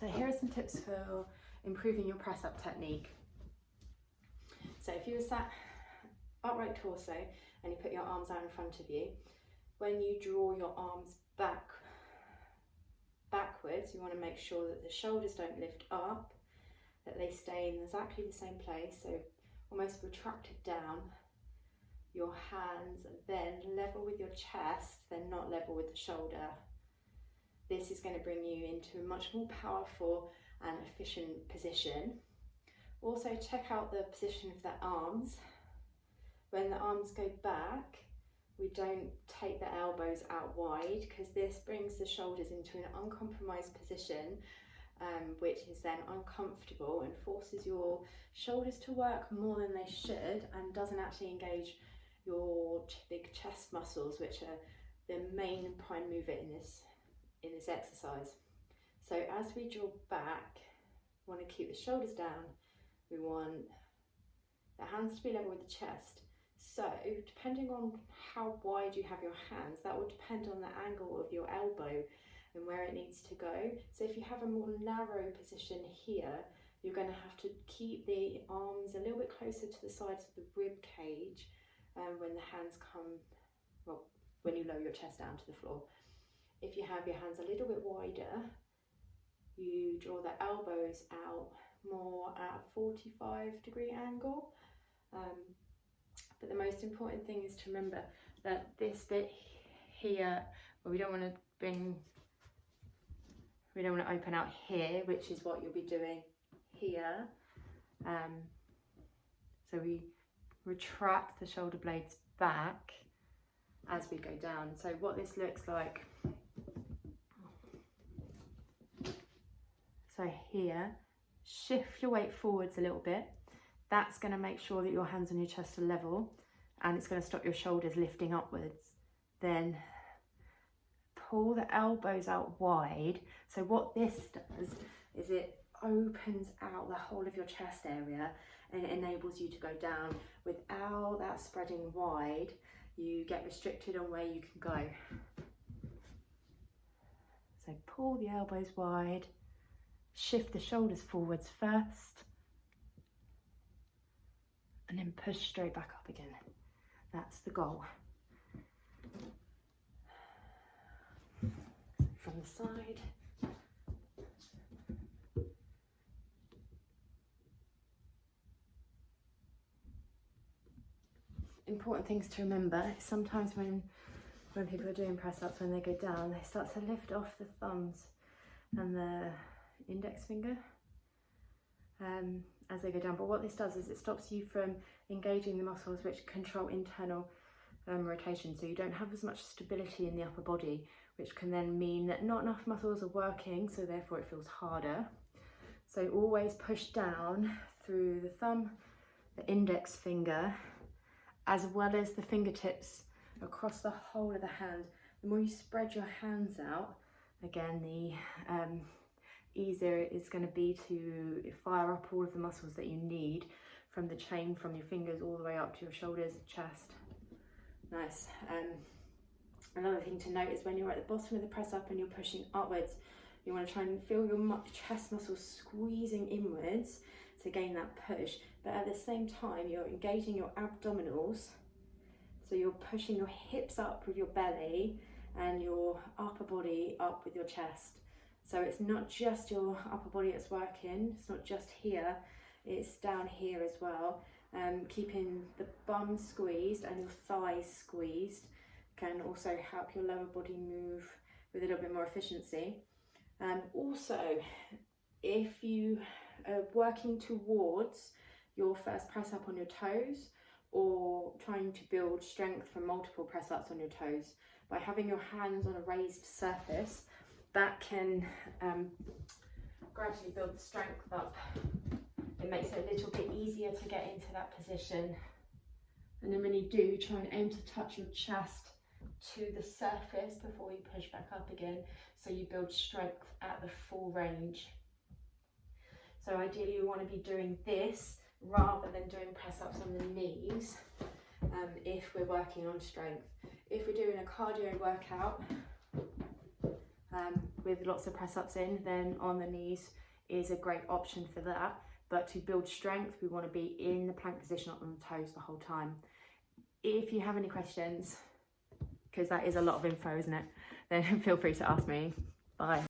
So here are some tips for improving your press up technique. So if you were sat upright torso and you put your arms out in front of you, when you draw your arms backwards, you want to make sure that the shoulders don't lift up, that they stay in exactly the same place, so almost retracted down. Your hands are then level with your chest, they're not level with the shoulder. This is going to bring you into a much more powerful and efficient position. Also check out the position of the arms. When the arms go back, we don't take the elbows out wide because this brings the shoulders into an uncompromised position, which is then uncomfortable and forces your shoulders to work more than they should and doesn't actually engage your big chest muscles, which are the main prime mover in this exercise. So as we draw back, we want to keep the shoulders down. We want the hands to be level with the chest. So depending on how wide you have your hands, that will depend on the angle of your elbow and where it needs to go. So if you have a more narrow position here, you're going to have to keep the arms a little bit closer to the sides of the rib cage when the hands come, well, when you lower your chest down to the floor. If you have your hands a little bit wider, you draw the elbows out more at a 45-degree angle. But the most important thing is to remember that this bit here, well, we don't want to open out here, which is what you'll be doing here. So we retract the shoulder blades back as we go down. So what this looks like, so here, shift your weight forwards a little bit. That's going to make sure that your hands on your chest are level and it's going to stop your shoulders lifting upwards. Then pull the elbows out wide. So what this does is it opens out the whole of your chest area and it enables you to go down. Without that spreading wide, you get restricted on where you can go. So pull the elbows wide, shift the shoulders forwards first, and then push straight back up again. That's the goal. From the side. Important things to remember, sometimes when people are doing press ups, when they go down, they start to lift off the thumbs and the index finger as they go down. But what this does is it stops you from engaging the muscles which control internal rotation, so you don't have as much stability in the upper body, which can then mean that not enough muscles are working, so therefore it feels harder. So always push down through the thumb, the index finger, as well as the fingertips across the whole of the hand. The more you spread your hands out, again, the easier it is going to be to fire up all of the muscles that you need from the chain from your fingers all the way up to your shoulders, chest. Nice. Another thing to note is when you're at the bottom of the press up and you're pushing upwards, you want to try and feel your chest muscles squeezing inwards to gain that push, but at the same time you're engaging your abdominals, so you're pushing your hips up with your belly and your upper body up with your chest. So it's not just your upper body that's working, it's not just here, it's down here as well. Keeping the bum squeezed and your thighs squeezed can also help your lower body move with a little bit more efficiency. Also, if you are working towards your first press up on your toes, or trying to build strength from multiple press ups on your toes, by having your hands on a raised surface, that can gradually build the strength up. It makes it a little bit easier to get into that position. And then when you do, try and aim to touch your chest to the surface before you push back up again, so you build strength at the full range. So ideally you want to be doing this rather than doing press ups on the knees if we're working on strength. If we're doing a cardio workout, with lots of press ups in, then on the knees is a great option for that. But to build strength, we want to be in the plank position on the toes the whole time. If you have any questions, because that is a lot of info, isn't it, then feel free to ask me. Bye.